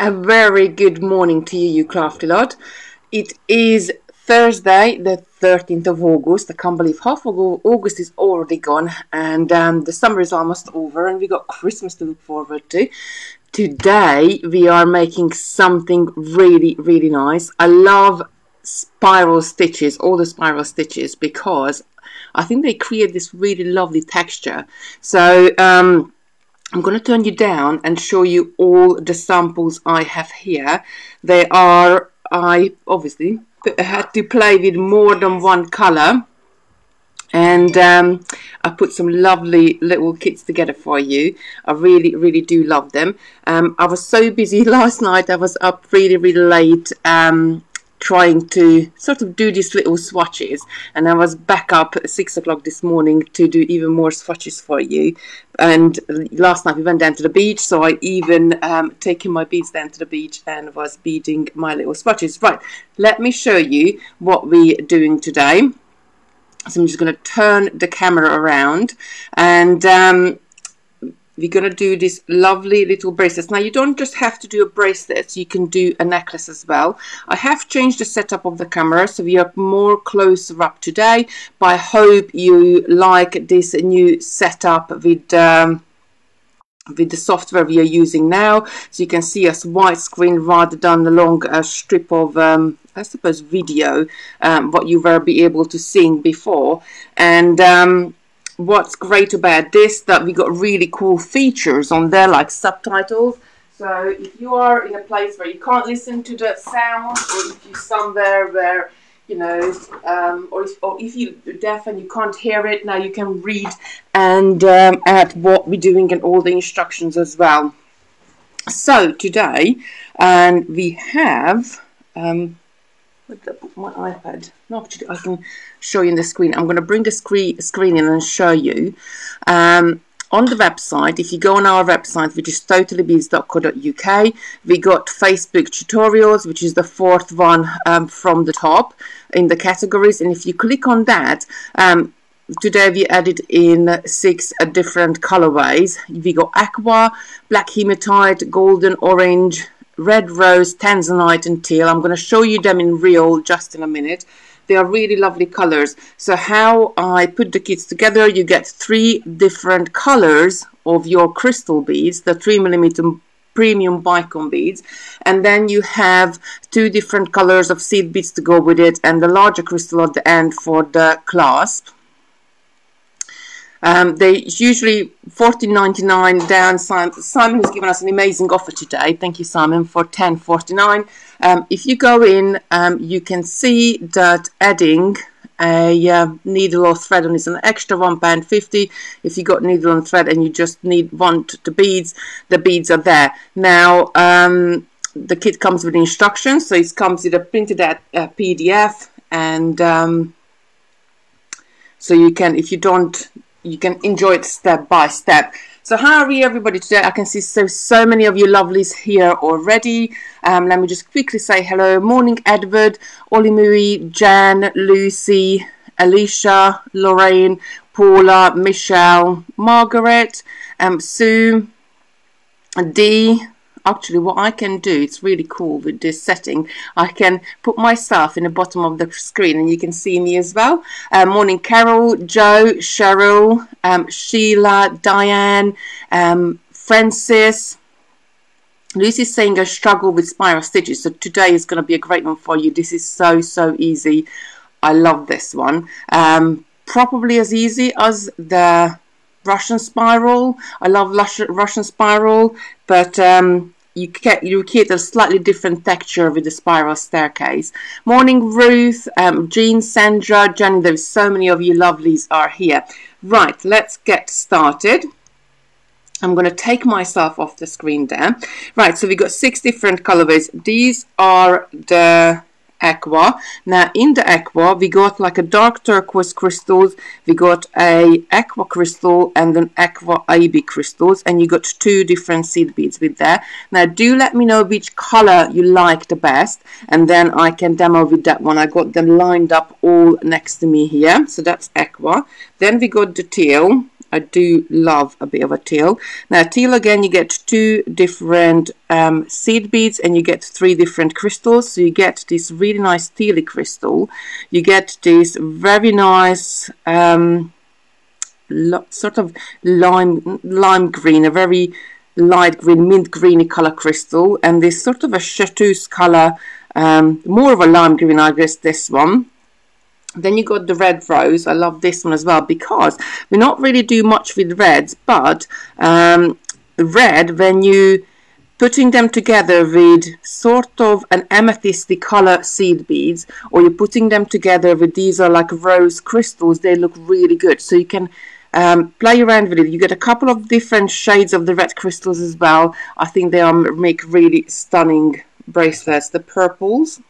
A very good morning to you, you crafty lot. It is Thursday, the 13th of August. I can't believe half of August is already gone, and the summer is almost over, and we got Christmas to look forward to. Today, we are making something really, really nice. I love spiral stitches, all the spiral stitches, because I think they create this really lovely texture. So, I'm going to turn you down and show you all the samples I have here. They are, I obviously had to play with more than one color, and I put some lovely little kits together for you. I really, really do love them. I was so busy last night. I was up really, really late trying to sort of do these little swatches, and I was back up at 6 o'clock this morning to do even more swatches for you. And last night we went down to the beach, so I even taken my beads down to the beach and was beading my little swatches. Right, let me show you what we're doing today. So I'm just going to turn the camera around, and we're going to do these lovely little bracelets. Now, you don't just have to do a bracelet, you can do a necklace as well. I have changed the setup of the camera, so we are more closer up today, but I hope you like this new setup with the software we are using now, so you can see us widescreen rather than the long strip of I suppose video, what you were be able to see before. And what's great about this, that we got really cool features on there, like subtitles. So if you are in a place where you can't listen to the sound, or if you're somewhere where, you know, or if you're deaf and you can't hear it, now you can read and add what we're doing and all the instructions as well. So today, and we have my iPad. No, actually, I can show you in the screen. I'm going to bring the screen in and show you. On the website, if you go on our website, which is totallybeads.co.uk, we got Facebook tutorials, which is the fourth one from the top in the categories. And if you click on that, today we added in 6 different colorways. We got aqua, black hematite, golden, orange, red rose, tanzanite and teal. I'm going to show you them in real just in a minute. They are really lovely colors. So how I put the kits together, you get 3 different colors of your crystal beads, the 3mm premium bicon beads, and then you have 2 different colors of seed beads to go with it, and the larger crystal at the end for the clasp. They usually $14.99 down. Simon has given us an amazing offer today. Thank you, Simon, for $10.49. If you go in, you can see that adding a needle or thread on is an extra £1.50. If you got needle and thread and you just want the beads are there. Now, the kit comes with instructions, so it comes with a printed PDF, and so you can, if you don't, you can enjoy it step by step. So how are we, everybody, today? I can see so many of you lovelies here already. Let me just quickly say hello. Morning, Edward, Olimui, Jan, Lucy, Alicia, Lorraine, Paula, Michelle, Margaret, Sue, Dee. Actually, what I can do, it's really cool with this setting, I can put myself in the bottom of the screen and you can see me as well. Morning, Carol, Joe, Cheryl, Sheila, Diane, Francis. Lucy's saying I struggle with spiral stitches, so today is going to be a great one for you. This is so easy. I love this one. Probably as easy as the Russian spiral. I love Russian spiral, but you create a slightly different texture with the spiral staircase. Morning, Ruth, Jean, Sandra, Jenny. There's so many of you lovelies are here. Right, let's get started. I'm going to take myself off the screen there. Right, so we got 6 different colorways. These are the aqua. Now in the aqua we got like a dark turquoise crystals, we got a aqua crystal and an aqua AB crystals, and you got 2 different seed beads with there. Now do let me know which color you like the best, and then I can demo with that one. I got them lined up all next to me here. So that's aqua. Then we got the teal, I do love a bit of a teal. Now teal, again, you get 2 different seed beads, and you get 3 different crystals. So you get this really nice tealy crystal, you get this very nice sort of lime green, a very light green, mint greeny color crystal, and this sort of a chartreuse color, more of a lime green, I guess, this one. Then you got the red rose. I love this one as well, because we not really do much with reds, but red, when you putting them together with sort of an amethysty color seed beads, or you're putting them together with, these are like rose crystals, they look really good. So you can play around with it. You get a couple of different shades of the red crystals as well. I think they make really stunning bracelets. The purples,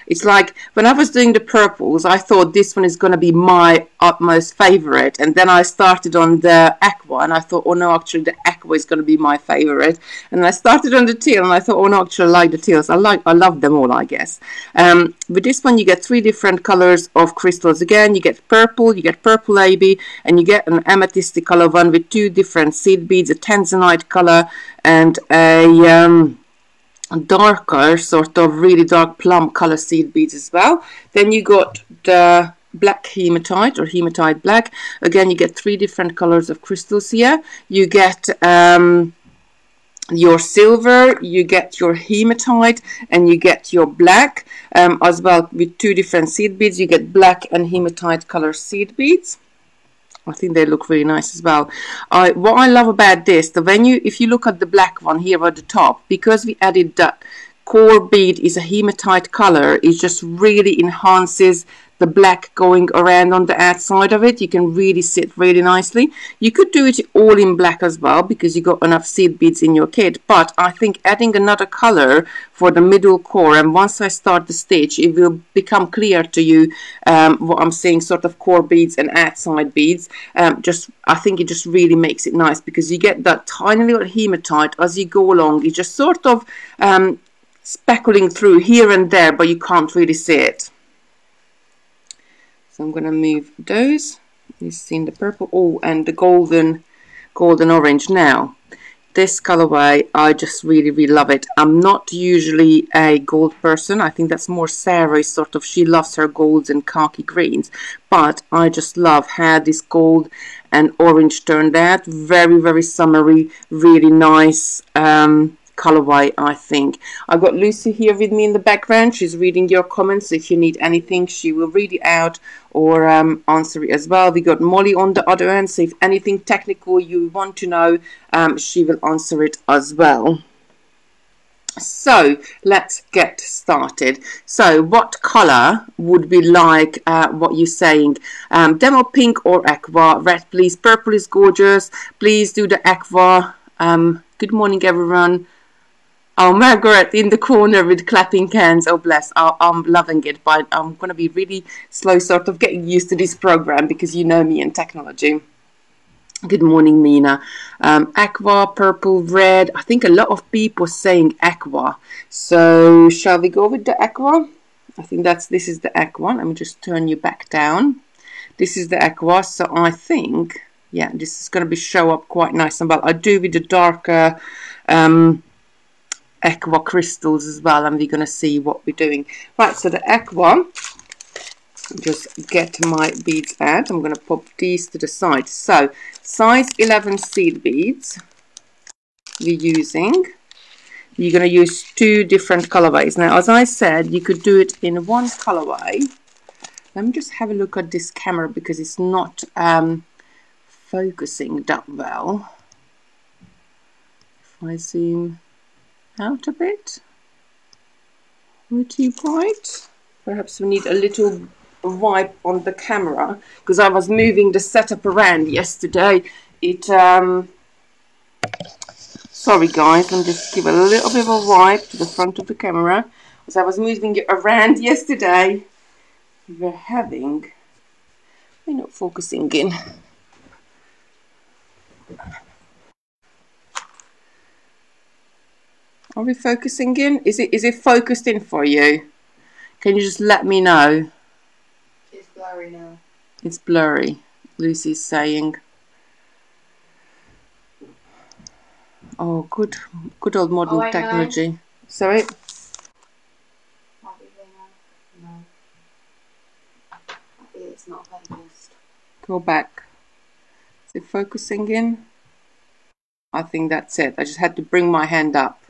it's like when I was doing the purples, I thought this one is going to be my utmost favorite, and then I started on the aqua and I thought, oh no, actually the aqua is going to be my favorite, and I started on the teal and I thought, oh no, actually I like the teals. I love them all, I guess. With this one you get 3 different colors of crystals. Again, you get purple, you get purple AB, and you get an amethysty color one with 2 different seed beads, a tanzanite color and a darker, sort of really dark plum color seed beads as well. Then you got the black hematite, or hematite black. Again, you get 3 different colors of crystals here. You get your silver, you get your hematite, and you get your black as well, with 2 different seed beads. You get black and hematite color seed beads. I think they look really nice as well. What I love about this, if you look at the black one here at the top, because we added that core bead is a hematite color, it just really enhances the black going around on the outside of it. You can really sit really nicely. You could do it all in black as well, because you got enough seed beads in your kit, but I think adding another color for the middle core, and once I start the stitch it will become clear to you what I'm saying, sort of core beads and outside beads. I think it just really makes it nice, because you get that tiny little hematite as you go along. It's just sort of speckling through here and there, but you can't really see it. So I'm going to move those. You've seen the purple, oh, and the golden orange. Now, this colorway, I just really, really love it. I'm not usually a gold person. I think that's more Sarah, sort of, she loves her golds and khaki greens. But I just love how this gold and orange turned out. Very, very summery, really nice colorway, I think. I've got Lucy here with me in the background. She's reading your comments. If you need anything, she will read it out or answer it as well. We got Molly on the other end, so if anything technical you want to know, she will answer it as well. So let's get started. So what color would be like what you're saying? Demo pink or aqua? Red, please. Purple is gorgeous. Please do the aqua. Good morning, everyone. Oh, Margaret in the corner with clapping hands. Oh, bless. I'm loving it, but I'm going to be really slow, sort of getting used to this program, because you know me and technology. Good morning, Mina. Aqua, purple, red. I think a lot of people saying aqua. So shall we go with the aqua? I think this is the aqua. Let me just turn you back down. This is the aqua. So I think, yeah, this is going to show up quite nice and well. I do with the darker aqua crystals as well, and we're going to see what we're doing. Right, so the aqua, just get my beads out. I'm going to pop these to the side. So size 11 seed beads we're using. You're going to use 2 different colorways. Now, as I said, you could do it in one colorway. Let me just have a look at this camera, because it's not focusing that well. If I zoom out a bit, we're too bright. Perhaps we need a little wipe on the camera, because I was moving the setup around yesterday. Sorry guys, let me just give a little bit of a wipe to the front of the camera. As I was moving it around yesterday, we're not focusing in. Are we focusing in? Is it focused in for you? Can you just let me know? It's blurry now. It's blurry, Lucy's saying. Oh, good old modern technology. No. Sorry? No. It's not focused. Go back. Is it focusing in? I think that's it. I just had to bring my hand up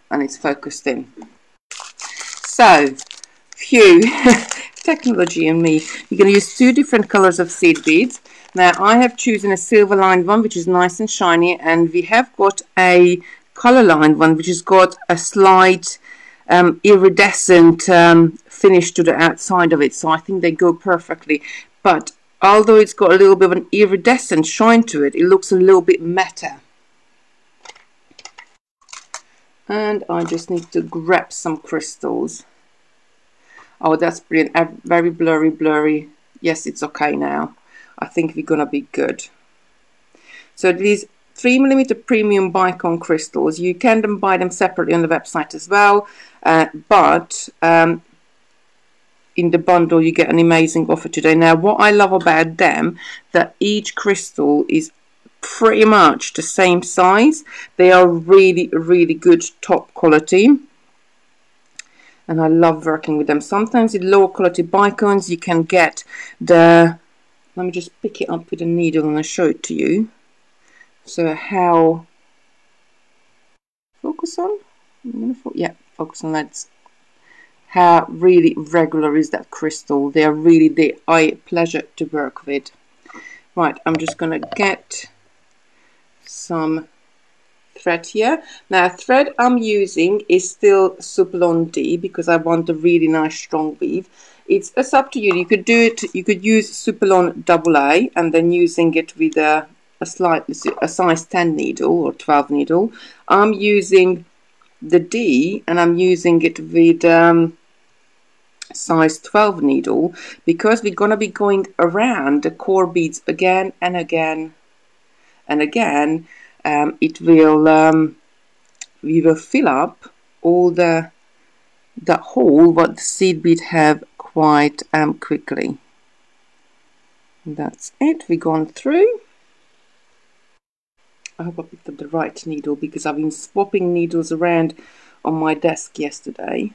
and it's focused in. So, phew, technology and me. You're going to use 2 different colors of seed beads. Now, I have chosen a silver lined one, which is nice and shiny, and we have got a color lined one, which has got a slight iridescent finish to the outside of it. So I think they go perfectly. But although it's got a little bit of an iridescent shine to it, it looks a little bit matte. And I just need to grab some crystals. Oh, that's brilliant. Very blurry. Yes, it's okay now. I think we're gonna be good. So these 3mm premium bicon crystals, you can buy them separately on the website as well, but in the bundle you get an amazing offer today. Now, what I love about them, that each crystal is pretty much the same size. They are really good, top quality, and I love working with them. Sometimes in lower quality bicons you can get the, let me just pick it up with a needle and I'll show it to you. So how, focus on, yeah, focus on that. How really regular is that crystal. They are really a pleasure to work with. Right, I'm just gonna get some thread here. Now, thread I'm using is still Superlon D because I want a really nice strong weave. It's up to you. You could do it, you could use Superlon AA and then using it with a size 10 needle or 12 needle. I'm using the D and I'm using it with size 12 needle because we're going to be going around the core beads again and again and again. It will we will fill up all the hole what the seed bead have quite quickly. That's it. We've gone through. I hope I picked up the right needle because I've been swapping needles around on my desk yesterday.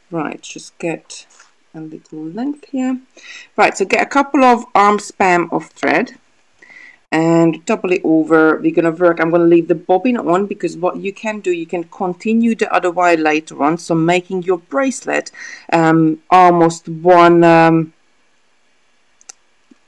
Right, just get a little length here. Right, so get a couple of arm span of thread and double it over. We're going to work, I'm going to leave the bobbin on because what you can do, you can continue the other way later on, so making your bracelet almost one,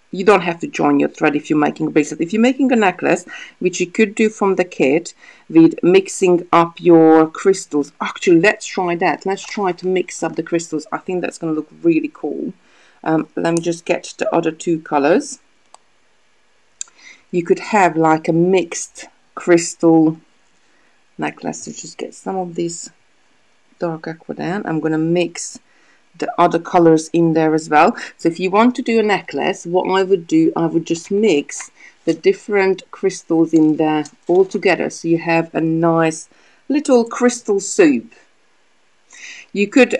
you don't have to join your thread if you're making a bracelet. If you're making a necklace, which you could do from the kit with mixing up your crystals. Actually, let's try that. Let's try to mix up the crystals. I think that's going to look really cool. Let me just get the other 2 colors. You could have like a mixed crystal necklace. So just get some of this dark aqua down. I'm going to mix the other colors in there as well. So if you want to do a necklace, what I would do, I would just mix the different crystals in there all together, so you have a nice little crystal soup. You could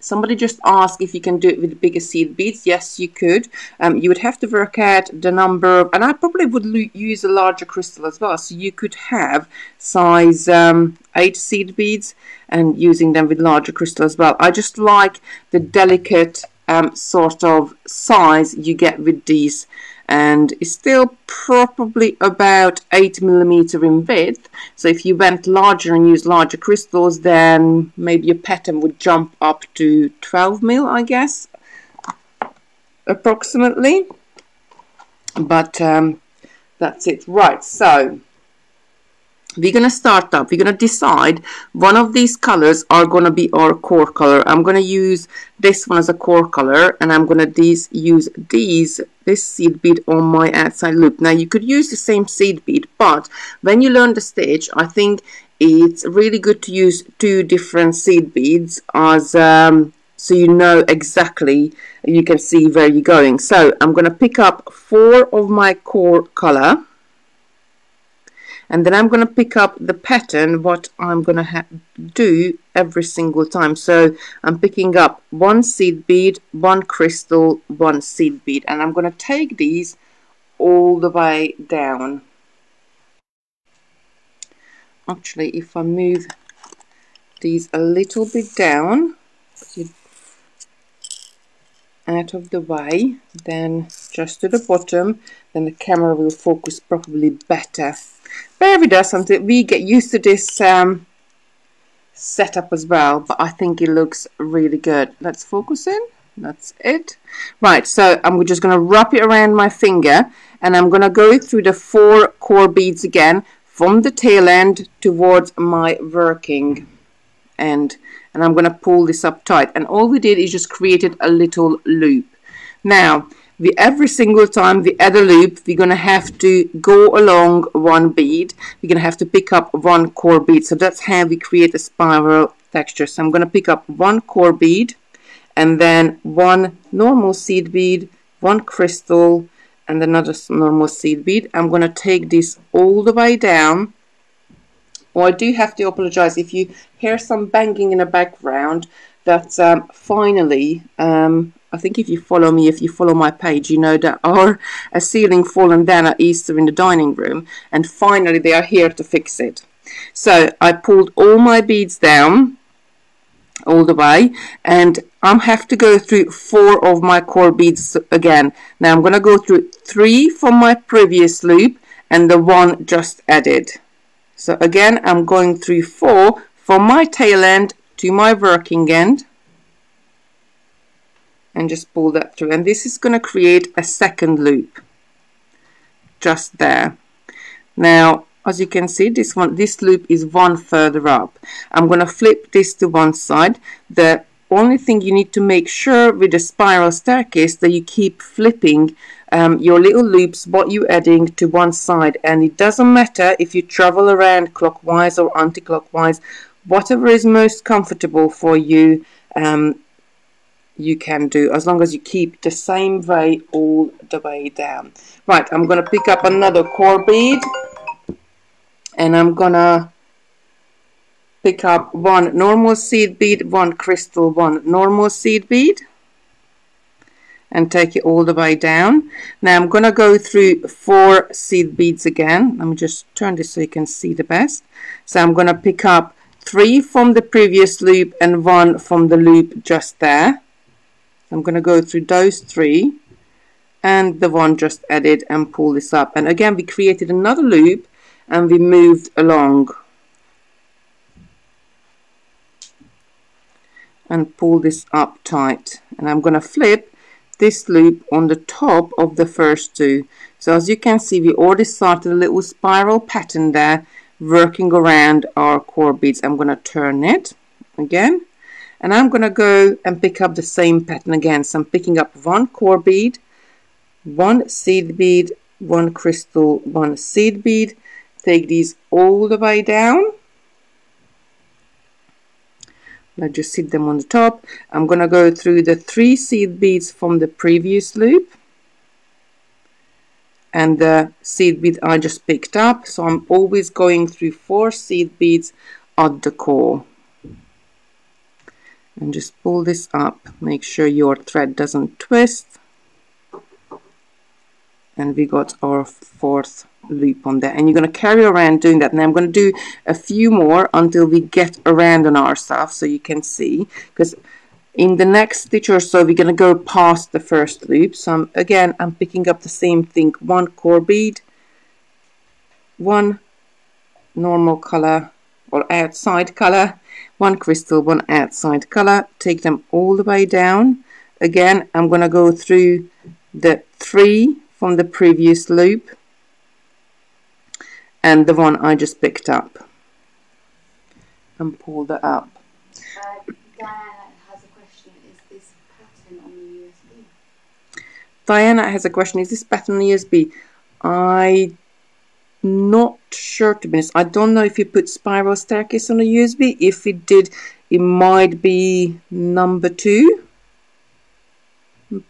somebody just asked if you can do it with bigger seed beads. Yes, you could. You would have to work out the number of, and I probably would use a larger crystal as well, so you could have size 8 seed beads and using them with larger crystal as well. I just like the delicate sort of size you get with these, and it's still probably about 8mm in width. So if you went larger and used larger crystals, then maybe your pattern would jump up to 12mm, I guess, approximately. But that's it. Right, so we're going to start up. We're going to decide one of these colors are going to be our core color. I'm going to use this one as a core color, and I'm going to use this seed bead on my outside loop. Now, you could use the same seed bead, but when you learn the stitch, I think it's really good to use 2 different seed beads as so you know exactly, you can see where you're going. So I'm going to pick up 4 of my core color. And then I'm going to pick up the pattern, what I'm going to do every single time. So I'm picking up 1 seed bead, 1 crystal, 1 seed bead. And I'm going to take these all the way down. Actually, if I move these a little bit down out of the way, then just to the bottom, then the camera will focus probably better. Bear with us until we get used to this setup as well, but I think it looks really good. Let's focus in. That's it. Right, so I'm just going to wrap it around my finger, and I'm going to go through the 4 core beads again from the tail end towards my working end, and I'm going to pull this up tight. And all we did is just created a little loop. Now every single time we add a loop, we're going to have to go along 1 bead. We're going to have to pick up 1 core bead. So that's how we create a spiral texture. So I'm going to pick up 1 core bead, and then 1 normal seed bead, 1 crystal, and another normal seed bead. I'm going to take this all the way down. Oh, I do have to apologize if you hear some banging in the background. That's finally, I think if you follow me, if you follow my page, you know that our ceiling fallen down at Easter in the dining room, and finally they are here to fix it. So I pulled all my beads down all the way, and I have to go through 4 of my core beads again. Now I'm going to go through 3 from my previous loop and the 1 just added. So again, I'm going through 4 from my tail end to my working end, and just pull that through. And this is going to create a second loop just there. Now, as you can see, this loop is 1 further up. I'm going to flip this to one side. The only thing you need to make sure with the spiral staircase that you keep flipping your little loops, what you're adding, to one side. And it doesn't matter if you travel around clockwise or anti-clockwise, whatever is most comfortable for you, you can do, as long as you keep the same way all the way down. Right, I'm going to pick up another core bead, and I'm going to pick up 1 normal seed bead, 1 crystal, 1 normal seed bead, and take it all the way down. Now I'm going to go through 4 seed beads again. Let me just turn this so you can see the best. So I'm going to pick up 3 from the previous loop and 1 from the loop just there. I'm going to go through those 3 and the 1 just added and pull this up. And again, we created another loop and we moved along and pull this up tight. And I'm going to flip this loop on the top of the first 2. So as you can see, we already started a little spiral pattern there working around our core beads. I'm going to turn it again, and I'm going to go and pick up the same pattern again. So I'm picking up 1 core bead, 1 seed bead, 1 crystal, 1 seed bead. Take these all the way down. I'll just sit them on the top. I'm going to go through the 3 seed beads from the previous loop and the seed bead I just picked up. So I'm always going through 4 seed beads at the core. And just pull this up. Make sure your thread doesn't twist. And we got our 4th loop on there, and you're going to carry around doing that. Now I'm going to do a few more until we get around on our stuff, so you can see, because in the next stitch or so we're going to go past the first loop. So I'm picking up the same thing, 1 core bead, 1 normal color or outside color, 1 crystal, 1 outside color. Take them all the way down. Again, I'm going to go through the 3 from the previous loop and the 1 I just picked up and pull that up. Diana has a question. Is this pattern on the USB? Diana has a question. Is this pattern on the USB? I'm not sure, to be honest. I don't know if you put spiral staircase on a USB. If it did, it might be number 2.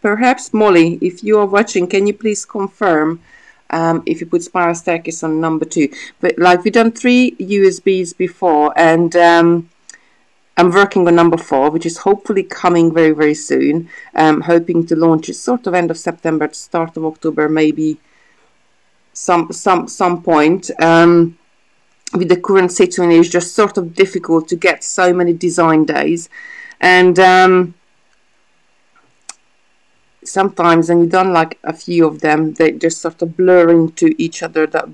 Perhaps Molly, if you are watching, can you please confirm if you put spiral staircase on number 2? But like, we've done 3 USBs before, and I'm working on number 4, which is hopefully coming very, very soon. Hoping to launch it sort of end of September, start of October, maybe some point. with the current situation, it's just sort of difficult to get so many design days. And sometimes when you've done like a few of them, they just sort of blur into each other, that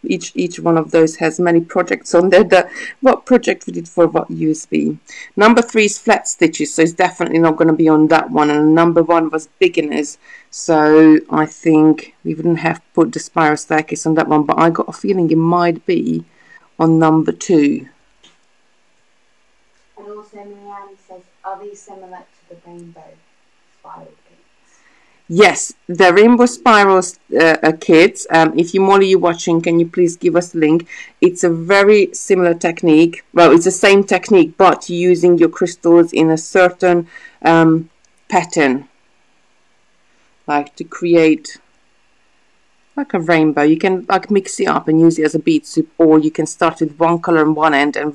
each one of those has many projects on there. What project we did for what USB. Number 3 is flat stitches, so it's definitely not going to be on that one. And number 1 was beginners, so I think we wouldn't have put the spiral staircase on that one, but I got a feeling it might be on number 2. And also Marianne says, are these similar to the rainbow spiral kits? Yes, the rainbow spirals kits. If Molly, you're watching, can you please give us a link? It's a very similar technique. Well, it's the same technique, but using your crystals in a certain pattern, like to create like a rainbow. You can like mix it up and use it as a bead soup, or you can start with one color on one end and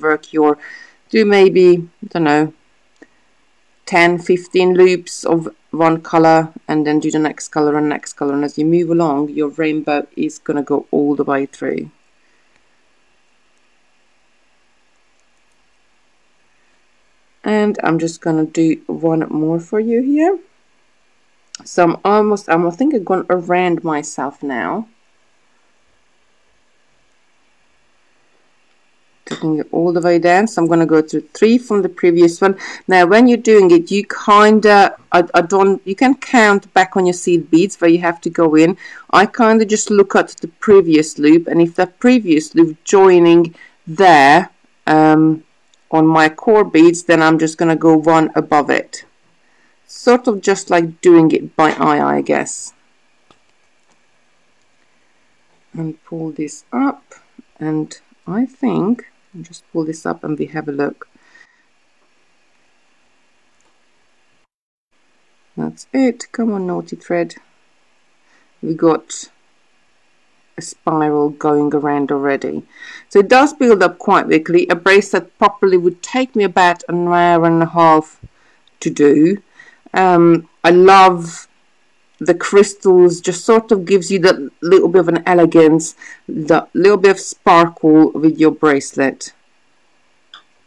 do maybe, I don't know, 10, 15 loops of one color, and then do the next color and next color, and as you move along, your rainbow is going to go all the way through. And I'm just going to do one more for you here. So I think I'm going around myself now, taking it all the way down. So I'm going to go to 3 from the previous one. Now when you're doing it, you kind of you can count back on your seed beads where you have to go in. I kind of just look at the previous loop, and if that previous loop joining there on my core beads, then I'm just going to go one above it, sort of just like doing it by eye, I guess. And pull this up, and I think I'll just pull this up and we have a look. That's it. Come on, naughty thread. We got a spiral going around already. So it does build up quite quickly. A bracelet properly would take me about an hour and a half to do. I love the crystals, just sort of gives you that little bit of an elegance, that little bit of sparkle with your bracelet.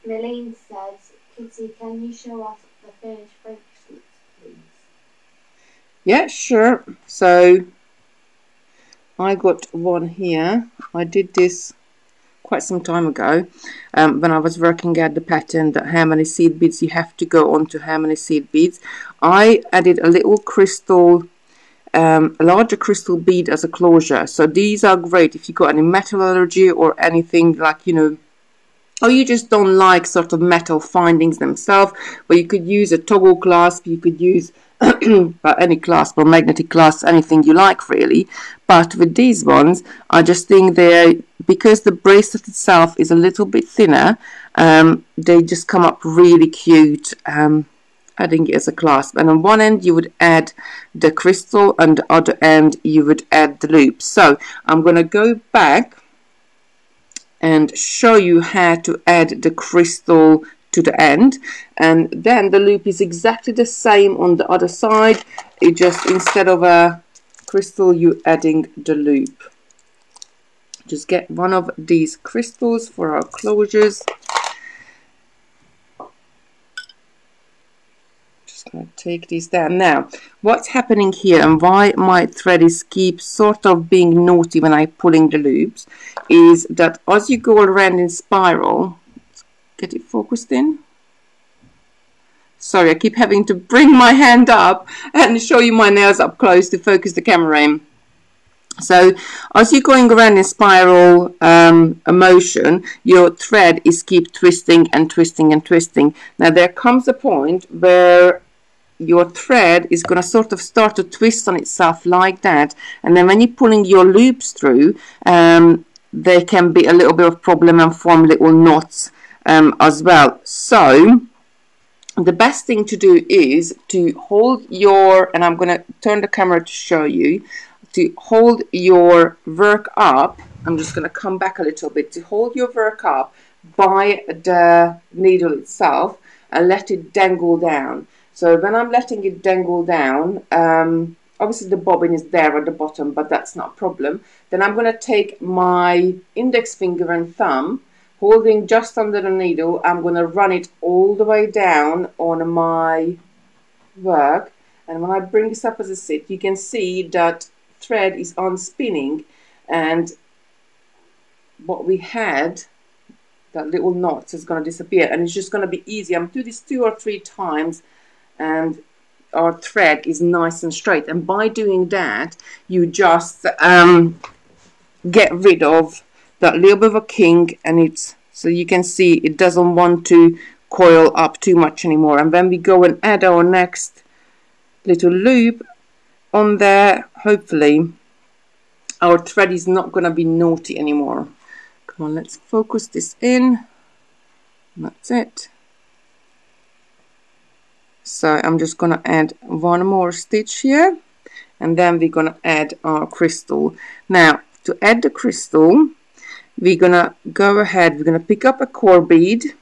Marlene says, Kitty, can you show us the finished bracelets, please? Yeah, sure. So I got one here. I did this quite some time ago when I was working out the pattern, that how many seed beads you have to go on to how many seed beads. I added a little crystal, a larger crystal bead as a closure. So these are great if you've got any metal allergy or anything, like, you know, or you just don't like sort of metal findings themselves, but you could use a toggle clasp, you could use any clasp or magnetic clasp, anything you like really. But with these ones, I just think because the bracelet itself is a little bit thinner, they just come up really cute, adding it as a clasp. And on one end you would add the crystal, and the other end you would add the loop. So I'm going to go back and show you how to add the crystal to the end, and then the loop is exactly the same on the other side. It just, instead of a crystal, you're adding the loop. Just get one of these crystals for our closures. Just going to take these down. Now what's happening here, and why my thread keeps sort of being naughty when I'm pulling the loops, is that as you go around in spiral, get it focused in. Sorry, I keep having to bring my hand up and show you my nails up close to focus the camera in. So as you're going around in spiral motion, your thread keep twisting and twisting and twisting. Now there comes a point where your thread is going to sort of start to twist on itself like that, and then when you're pulling your loops through, there can be a little bit of problem and form little knots as well. So the best thing to do is to hold your, and I'm going to turn the camera to show you, to hold your work up. I'm just going to come back a little bit, to hold your work up by the needle itself and let it dangle down. So when I'm letting it dangle down, obviously the bobbin is there at the bottom, but that's not a problem. Then I'm going to take my index finger and thumb, holding just under the needle. I'm going to run it all the way down on my work, and when I bring this up as a sit, you can see that thread is on spinning, and what we had, that little knot, is going to disappear, and it's just going to be easy. I'm going to do this 2 or 3 times, and our thread is nice and straight. And by doing that, you just get rid of that little bit of a kink, and it's, so you can see it doesn't want to coil up too much anymore. And when we go and add our next little loop on there, hopefully our thread is not going to be naughty anymore. Come on, let's focus this in. That's it. So I'm just going to add one more stitch here, and then we're going to add our crystal. Now, to add the crystal, we're going to go ahead, we're going to pick up a core bead,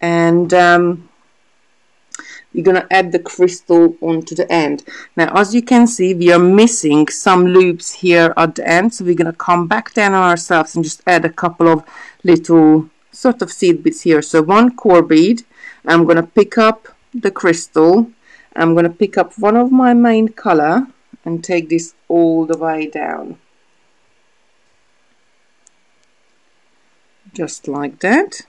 and we're going to add the crystal onto the end. Now, as you can see, we are missing some loops here at the end, so we're going to come back down on ourselves and just add a couple of little sort of seed beads here. So one core bead, I'm going to pick up the crystal, I'm going to pick up one of my main color and take this all the way down, just like that.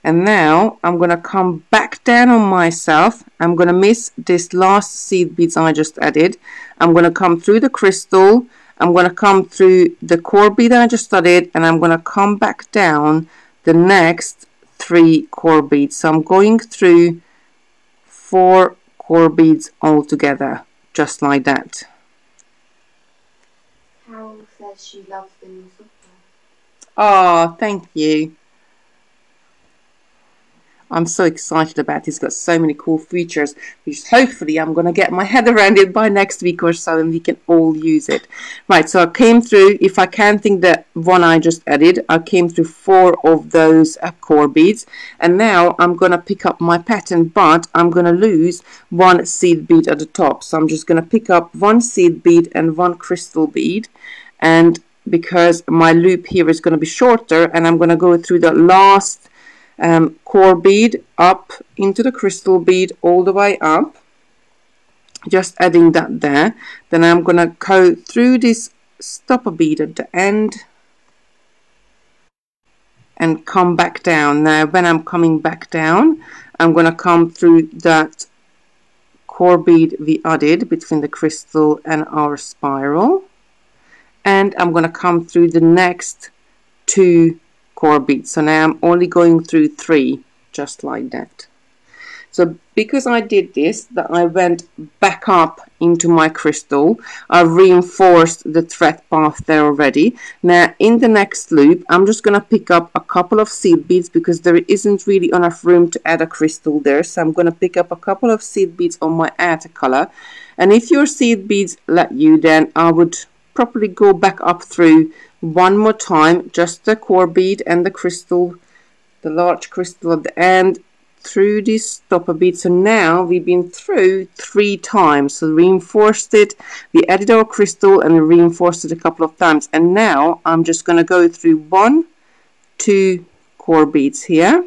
And now I'm going to come back down on myself. I'm going to miss this last seed beads I just added. I'm going to come through the crystal, I'm going to come through the core bead I just added, and I'm going to come back down the next 3 core beads. So I'm going through 4 core beads all together, just like that. Carol says she loves the new software. Oh, thank you. I'm so excited about it. It's got so many cool features, which hopefully I'm going to get my head around it by next week or so, and we can all use it. Right, so I came through, if I can think the one I just added, I came through 4 of those core beads, and now I'm going to pick up my pattern, but I'm going to lose 1 seed bead at the top. So I'm just going to pick up 1 seed bead and 1 crystal bead, and because my loop here is going to be shorter, and I'm going to go through the last core bead up into the crystal bead all the way up, just adding that there. Then I'm going to go through this stopper bead at the end and come back down. Now when I'm coming back down, I'm going to come through that core bead we added between the crystal and our spiral, and I'm going to come through the next 2 core beads. So now I'm only going through 3, just like that. So because I did this, that I went back up into my crystal, I reinforced the thread path there already. Now in the next loop, I'm just going to pick up a couple of seed beads because there isn't really enough room to add a crystal there. So I'm going to pick up a couple of seed beads on my outer color. And if your seed beads let you, then I would probably go back up through one more time, just the core bead and the crystal, the large crystal at the end, through this stopper bead. So now we've been through 3 times, so reinforced it, we added our crystal and we reinforced it a couple of times, and now I'm just going to go through 1, 2 core beads here.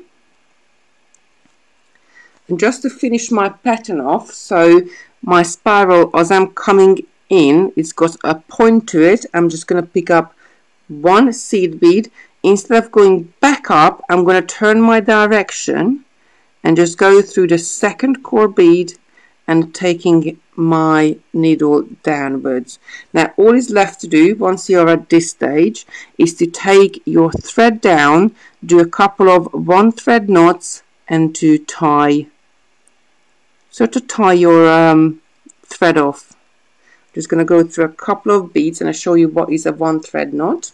And just to finish my pattern off, so my spiral, as I'm coming in, it's got a point to it, I'm just going to pick up 1 seed bead. Instead of going back up, I'm going to turn my direction and just go through the second core bead and taking my needle downwards. Now all is left to do once you're at this stage is to take your thread down, do a couple of 1 thread knots, and to tie, so to tie your thread off. Just going to go through a couple of beads and I'll show you what is a 1 thread knot.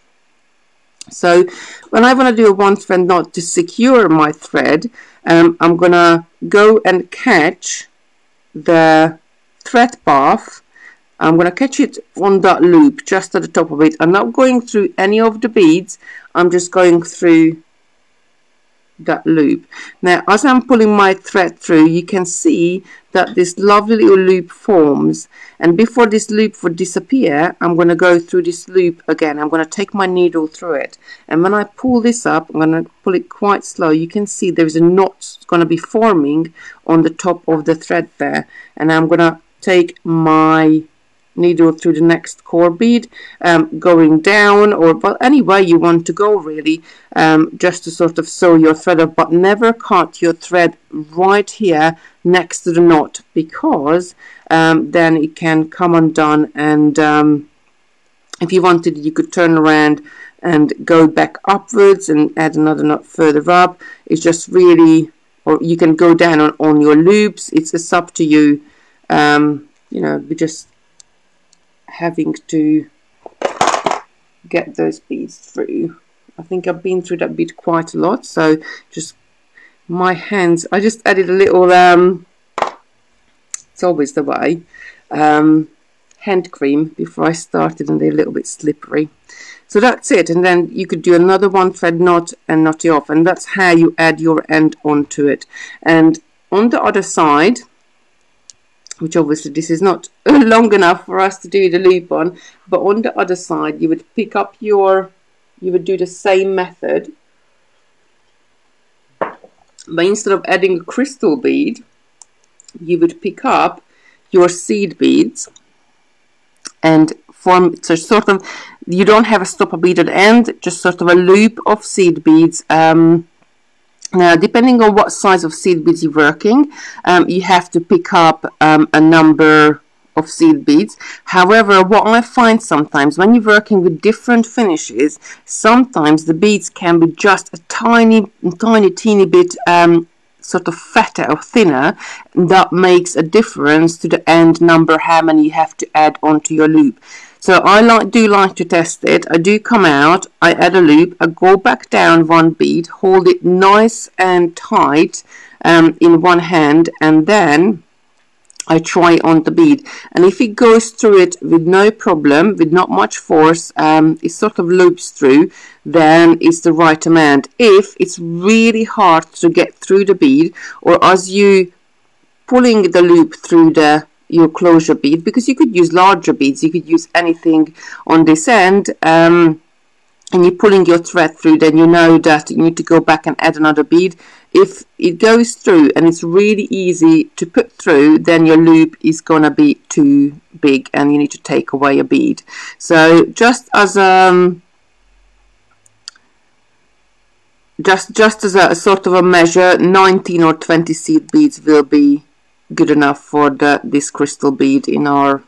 So when I want to do a 1 thread knot to secure my thread, I'm going to go and catch the thread path. I'm going to catch it on that loop just at the top of it. I'm not going through any of the beads, I'm just going through that loop. Now as I'm pulling my thread through, you can see that this lovely little loop forms, and before this loop would disappear, I'm going to go through this loop again. I'm going to take my needle through it, and when I pull this up, I'm going to pull it quite slow. You can see there's a knot going to be forming on the top of the thread there, and I'm going to take my needle through the next core bead, going down, or well, any way you want to go really, just to sort of sew your thread up, but never cut your thread right here next to the knot, because then it can come undone, and if you wanted, you could turn around and go back upwards and add another knot further up. It's just really, or you can go down on your loops. It's up to you. You know, we just having to get those beads through. I think I've been through that bead quite a lot, so just my hands, I just added a little it's always the way, hand cream before I started, and they're a little bit slippery. So that's it, and then you could do another one thread knot and knot it off, and that's how you add your end onto it. And on the other side, which obviously this is not long enough for us to do the loop on, but on the other side you would pick up your, you would do the same method, but instead of adding a crystal bead, you would pick up your seed beads and form, so sort of, you don't have a stopper bead at the end, just sort of a loop of seed beads. Now, depending on what size of seed beads you're working, you have to pick up a number of seed beads. However, what I find sometimes when you're working with different finishes, sometimes the beads can be just a tiny teeny bit sort of fatter or thinner. That makes a difference to the end number, how many you have to add onto your loop. So I do like to test it. I do come out, I add a loop, I go back down one bead, hold it nice and tight in one hand, and then I try on the bead. And if it goes through it with no problem, with not much force, it sort of loops through, then it's the right amount. If it's really hard to get through the bead, or as you pulling the loop through your closure bead, because you could use larger beads, you could use anything on this end, and you're pulling your thread through, then you know that you need to go back and add another bead. If it goes through and it's really easy to put through, then your loop is gonna be too big and you need to take away a bead. So just as just as a sort of a measure, 19 or 20 seed beads will be good enough for this crystal bead in our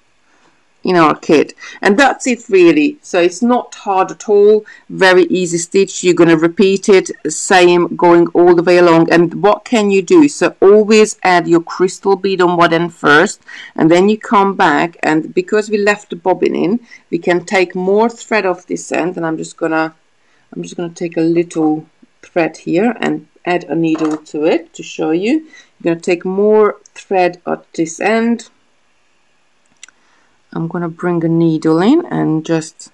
kit. And that's it really. So it's not hard at all, very easy stitch. You're going to repeat it same going all the way along. And what can you do? So always add your crystal bead on one end first, and then you come back, and because we left the bobbin in, we can take more thread off this end, and I'm just gonna take a little thread here and add a needle to it to show you. You're going to take more thread at this end. I'm going to bring a needle in and just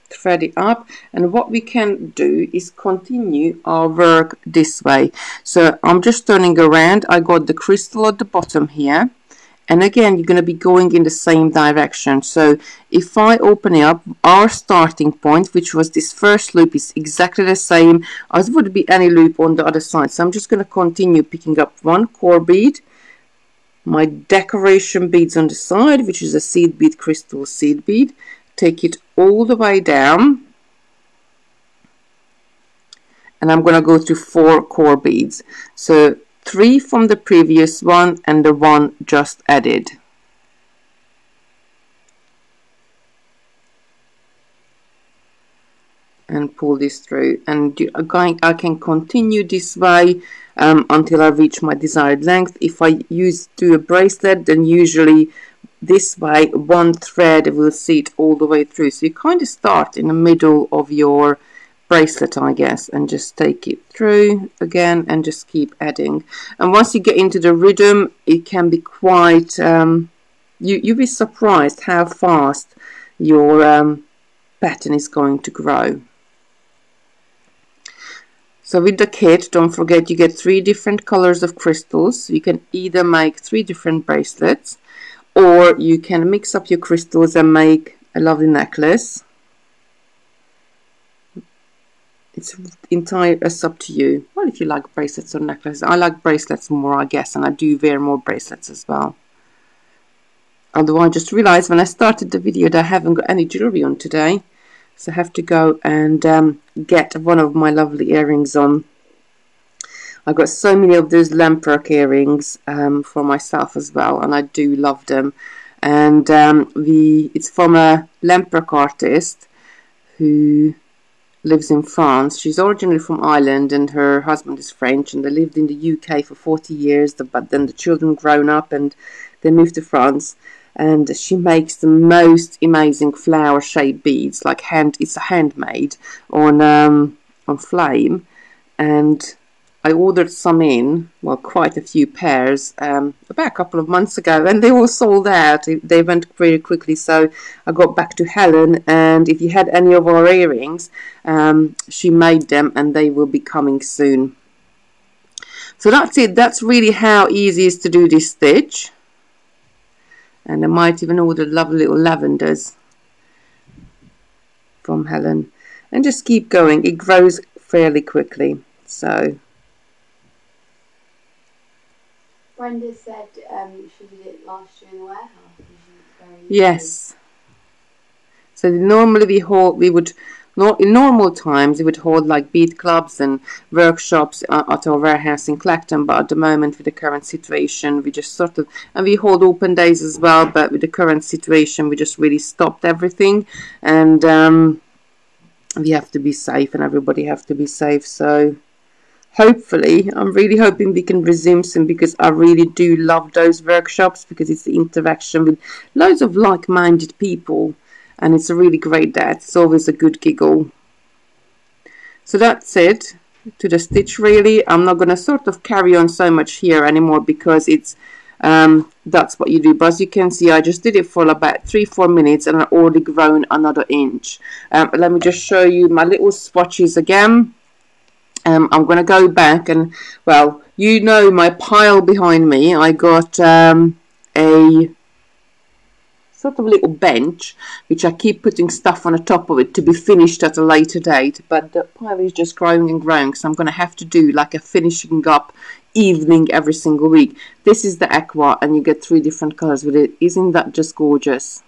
thread it up, and what we can do is continue our work this way. So I'm just turning around. I got the crystal at the bottom here, and again you're going to be going in the same direction. So if I open it up, our starting point, which was this first loop, is exactly the same as would be any loop on the other side. So I'm just going to continue picking up one core bead, my decoration beads on the side, which is a seed bead, crystal seed bead, take it all the way down, and I'm going to go through 4 core beads. So 3 from the previous one and the one just added. And pull this through, and I can continue this way until I reach my desired length. If I do a bracelet, then usually this way one thread will see it all the way through. So you kind of start in the middle of your bracelet, I guess, and just take it through again and just keep adding. And once you get into the rhythm, it can be quite you'll be surprised how fast your pattern is going to grow. So with the kit, don't forget you get 3 different colors of crystals. You can either make 3 different bracelets, or you can mix up your crystals and make a lovely necklace. It's entirely up to you. Well, if you like bracelets or necklaces. I like bracelets more, I guess, and I do wear more bracelets as well. Although I just realized when I started the video that I haven't got any jewellery on today. So I have to go and get one of my lovely earrings on. I got so many of those lampwork earrings for myself as well, and I do love them. And it's from a lampwork artist who lives in France. She's originally from Ireland, and her husband is French, and they lived in the UK for 40 years, but then the children grown up and they moved to France. And she makes the most amazing flower shaped beads, like it's a handmade on flame. And I ordered some in, well, quite a few pairs about a couple of months ago, and they all sold out. They went very quickly, so I got back to Helen, and if you had any of our earrings, she made them, and they will be coming soon. So that's it. That's really how easy it is to do this stitch. And I might even order lovely little lavenders from Helen. And just keep going. It grows fairly quickly. So Brenda said she did it last year in the warehouse. Yes. So normally we would, in normal times, we would hold like bead clubs and workshops at our warehouse in Clacton, but at the moment with the current situation, we just sort of, and we hold open days as well, but with the current situation, we just really stopped everything, and we have to be safe, and everybody have to be safe. So hopefully, I'm really hoping we can resume soon, because I really do love those workshops, because it's the interaction with loads of like-minded people. And it's a really great day. It's always a good giggle. So that's it to the stitch, really. I'm not going to sort of carry on so much here anymore, because it's that's what you do. But as you can see, I just did it for about 3-4 minutes, and I've already grown another inch. Let me just show you my little swatches again. I'm going to go back and, well, you know my pile behind me. I got a sort of little bench, which I keep putting stuff on the top of it to be finished at a later date, but the pile is just growing and growing, so I'm going to have to do like a finishing up evening every single week. This is the aqua, and you get 3 different colors with it. Isn't that just gorgeous?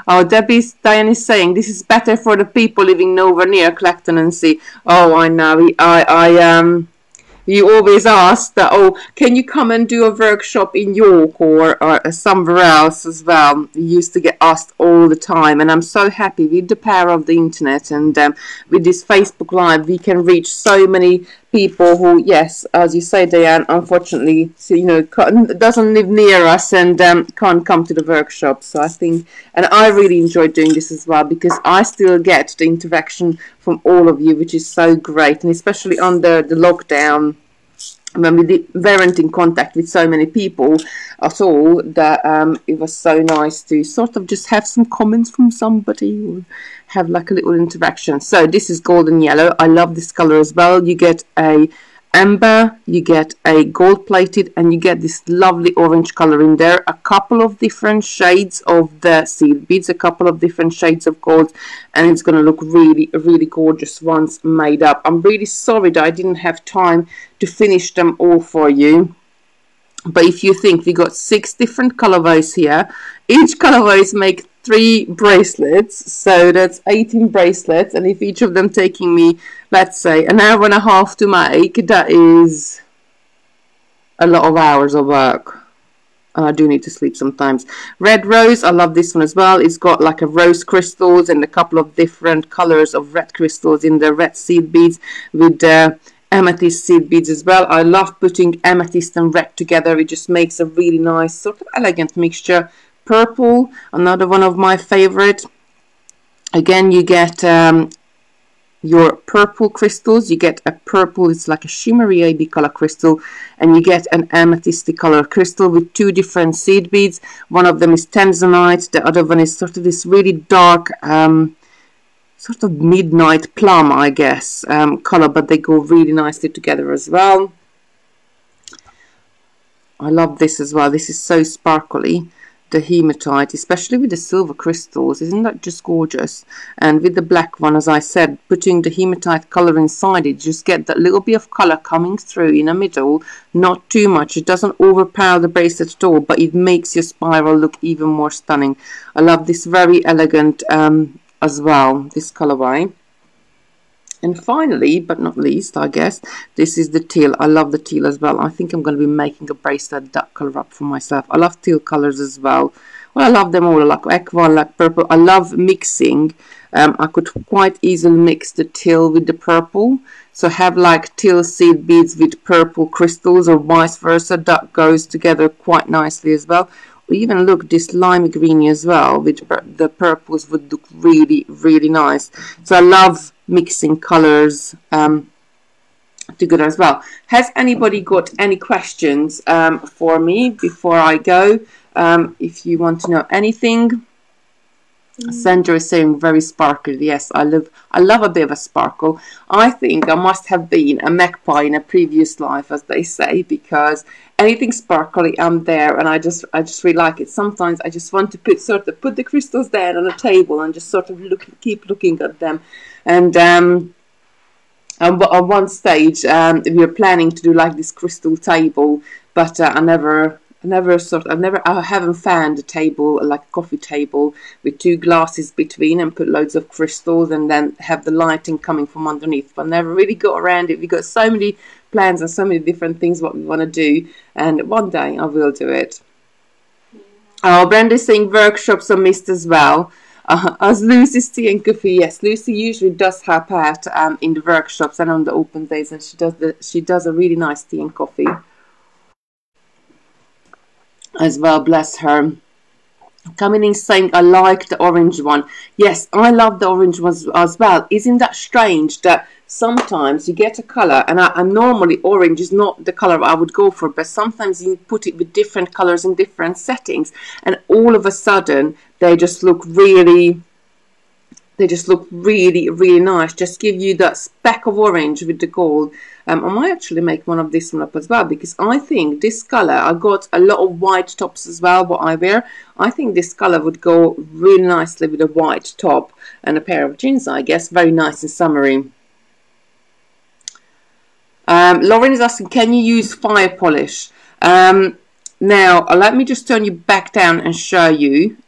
Oh, Diane is saying this is better for the people living nowhere near Clacton and Sea. Oh, I know. You always ask that, oh, can you come and do a workshop in York or somewhere else as well? We used to get asked all the time, and I'm so happy with the power of the internet, and with this Facebook Live, we can reach so many people who, yes, as you say, Diane, unfortunately, so, you know, doesn't live near us and can't come to the workshop. So I think, and I really enjoy doing this as well, because I still get the interaction from all of you, which is so great, and especially under the lockdown, when we weren't in contact with so many people at all, that it was so nice to sort of just have some comments from somebody or have like a little interaction. So this is golden yellow. I love this color as well. You get a amber, you get a gold plated, and you get this lovely orange color in there. A couple of different shades of the seed beads, a couple of different shades of gold, and it's going to look really, really gorgeous once made up. I'm really sorry that I didn't have time to finish them all for you. But if you think we got 6 different colorways here, each colorways make 3 bracelets, so that's 18 bracelets, and if each of them taking me, let's say, an hour and a half to make, that is a lot of hours of work. And I do need to sleep sometimes. Red rose, I love this one as well. It's got like a rose crystals and a couple of different colors of red crystals in the red seed beads with amethyst seed beads as well. I love putting amethyst and red together. It just makes a really nice sort of elegant mixture. Purple, another one of my favorite. Again, you get your purple crystals. You get a purple, it's like a shimmery AB color crystal, and you get an amethysty color crystal with 2 different seed beads. One of them is tanzanite, the other one is sort of this really dark sort of midnight plum, I guess, color, but they go really nicely together as well. I love this as well. This is so sparkly, the hematite, especially with the silver crystals. Isn't that just gorgeous? And with the black one, as I said, putting the hematite color inside it, just get that little bit of color coming through in the middle, not too much. It doesn't overpower the bracelet at all, but it makes your spiral look even more stunning. I love this, very elegant as well, this colorway. And finally, but not least, I guess, this is the teal. I love the teal as well. I think I'm going to be making a bracelet that color up for myself. I love teal colors as well. Well, I love them all. I like aqua, I like purple. I love mixing. I could quite easily mix the teal with the purple. So have like teal seed beads with purple crystals, or vice versa. That goes together quite nicely as well. Or even look, this lime green as well with the purples would look really, really nice. So I love mixing colors together as well. Has anybody got any questions for me before I go? If you want to know anything. Sandra is saying very sparkly. Yes, I love a bit of a sparkle. I think I must have been a magpie in a previous life, as they say, because anything sparkly, I'm there, and I just really like it. Sometimes I just want to put the crystals there on a table and just sort of keep looking at them. And at one stage we were planning to do like this crystal table, but I haven't found a table, like a coffee table with two glasses between and put loads of crystals and then have the lighting coming from underneath. But I never really got around it. We got so many plans and so many different things what we want to do, and one day I will do it. Oh, Brenda's saying workshops are missed as well. As Lucy's tea and coffee, yes, Lucy usually does her part in the workshops and on the open days, and she does a really nice tea and coffee as well, bless her. Coming in saying, I like the orange one. Yes, I love the orange ones as well. Isn't that strange that sometimes you get a color, and normally orange is not the color I would go for, but sometimes you put it with different colors in different settings, and all of a sudden they just look really really nice. Just give you that speck of orange with the gold. I might actually make one of this one up as well, because I think this color, I got a lot of white tops as well what I wear. I think this color would go really nicely with a white top and a pair of jeans, I guess. Very nice and summery. Lauren is asking, can you use fire polish? Now let me just turn you back down and show you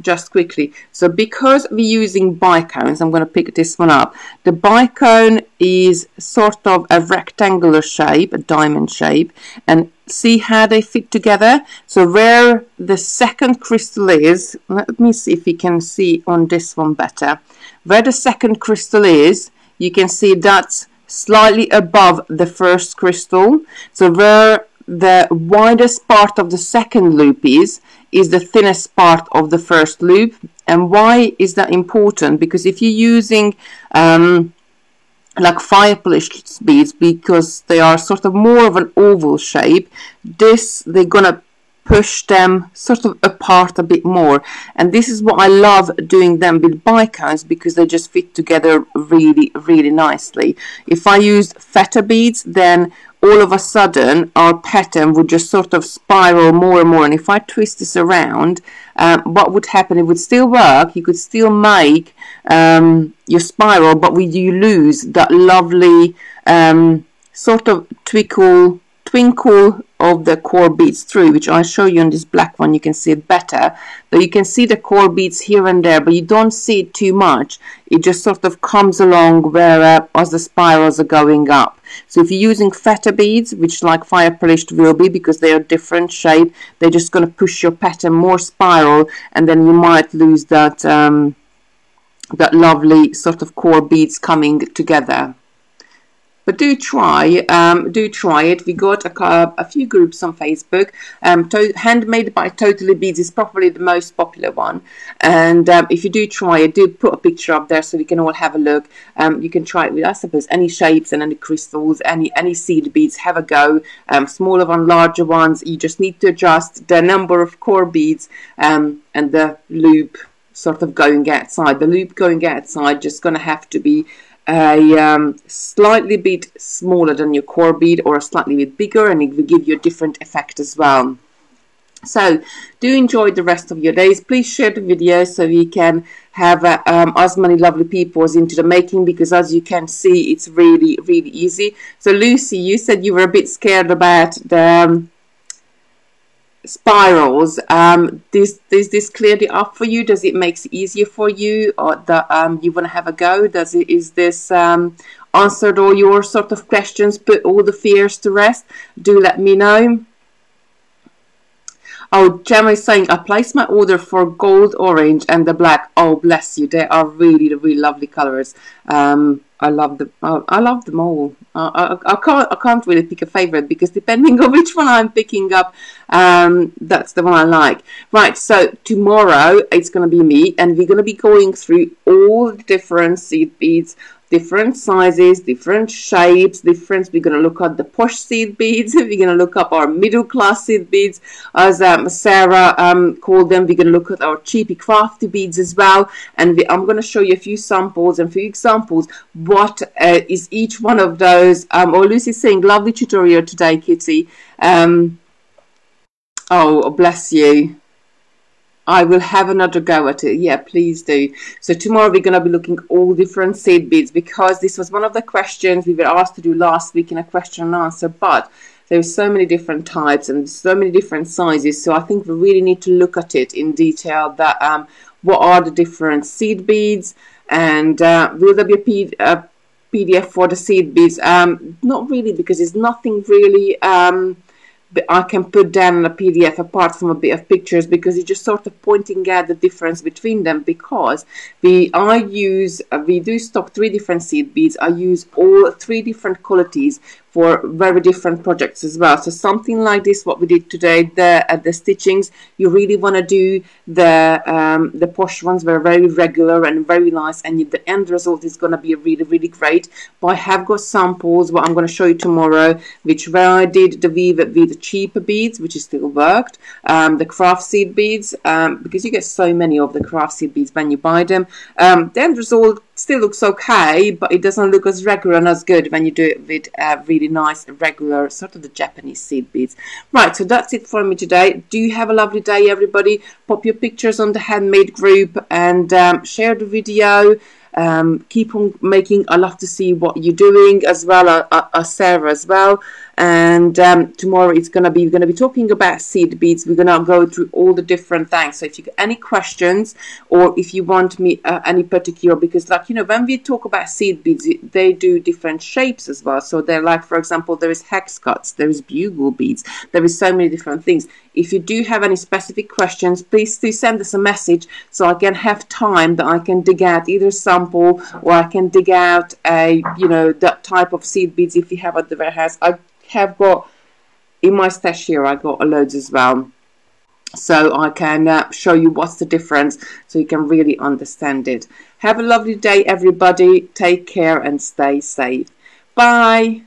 just quickly. So because we're using bicones, I'm going to pick this one up. The bicone is sort of a rectangular shape, a diamond shape, and see how they fit together. So where the second crystal is, let me see if you can see on this one better. Where the second crystal is, you can see that's slightly above the first crystal. So where the widest part of the second loop is the thinnest part of the first loop. And why is that important? Because if you're using like fire polished beads, because they are sort of more of an oval shape, they're gonna push them sort of apart a bit more, and this is what I love doing them with bicones, because they just fit together really, really nicely. If I used feta beads, then all of a sudden our pattern would just sort of spiral more and more, and if I twist this around, what would happen? It would still work, you could still make your spiral, but you lose that lovely sort of twinkle of the core beads through, which I'll show you on this black one. You can see it better, but you can see the core beads here and there, but you don't see it too much. It just sort of comes along where as the spirals are going up. So if you're using feta beads, which like fire polished will be, because they are different shape, they're just going to push your pattern more spiral, and then you might lose that that lovely sort of core beads coming together. But do try it. We got a few groups on Facebook. Handmade by Totally Beads is probably the most popular one. And if you do try it, do put a picture up there so we can all have a look. You can try it with, I suppose, any shapes and any crystals, any seed beads. Have a go. Smaller ones, larger ones. You just need to adjust the number of core beads and the loop sort of going outside. The loop going outside just going to have to be a slightly bit smaller than your core bead, or a slightly bit bigger, and it will give you a different effect as well. So do enjoy the rest of your days. Please share the video so we can have as many lovely people as into the making, because as you can see, it's really, really easy. So Lucy, you said you were a bit scared about the spirals. Does this clear it up for you? Does it make it easier for you, or that you want to have a go? Is this answered all your sort of questions, put all the fears to rest? Do let me know. Oh, Gemma is saying, I placed my order for gold, orange and the black. Oh, bless you. They are really, really lovely colours. I love them. I love them all. I can't really pick a favourite, because depending on which one I'm picking up, that's the one I like. Right, so tomorrow it's going to be me, and we're going to be going through all the different seed beads, different sizes, different shapes, we're going to look at the posh seed beads, we're going to look up our middle class seed beads, as Sarah called them. We're going to look at our cheapy crafty beads as well, and I'm going to show you a few samples and a few examples what is each one of those. Oh, Lucy's saying, lovely tutorial today, Kitty. Oh, bless you. I will have another go at it. Yeah, please do. So tomorrow we're going to be looking at all different seed beads, because this was one of the questions we were asked to do last week in a question and answer, but there's so many different types and so many different sizes, so I think we really need to look at it in detail, that what are the different seed beads, and will there be a PDF for the seed beads? Not really, because there's nothing really I can put down in a PDF apart from a bit of pictures, because it's just sort of pointing out the difference between them, because we do stock 3 different seed beads. I use all 3 different qualities for very different projects as well. So something like this, what we did today, the stitchings, you really want to do the posh ones were very regular and very nice, and the end result is going to be really, really great. But I have got samples what I'm going to show you tomorrow, where I did the weave with the cheaper beads, which is still worked, the craft seed beads, because you get so many of the craft seed beads when you buy them. The end result still looks okay, but it doesn't look as regular and as good when you do it with really nice regular sort of the Japanese seed beads. Right, so that's it for me today. Do you have a lovely day, everybody. Pop your pictures on the handmade group and share the video. Keep on making. I love to see what you're doing as well, Sarah as well. And tomorrow we're going to be talking about seed beads. We're going to go through all the different things. So if you got any questions, or if you want me any particular, because like, you know, when we talk about seed beads, they do different shapes as well. So they're like, for example, there is hex cuts, there is bugle beads, there is so many different things. If you do have any specific questions, please do send us a message, so I can have time that I can dig out either a sample, or I can dig out a, you know, that type of seed beads if you have at the warehouse. I have got in my stash here, I got loads as well, so I can show you what's the difference, so you can really understand it. Have a lovely day, everybody. Take care and stay safe. Bye.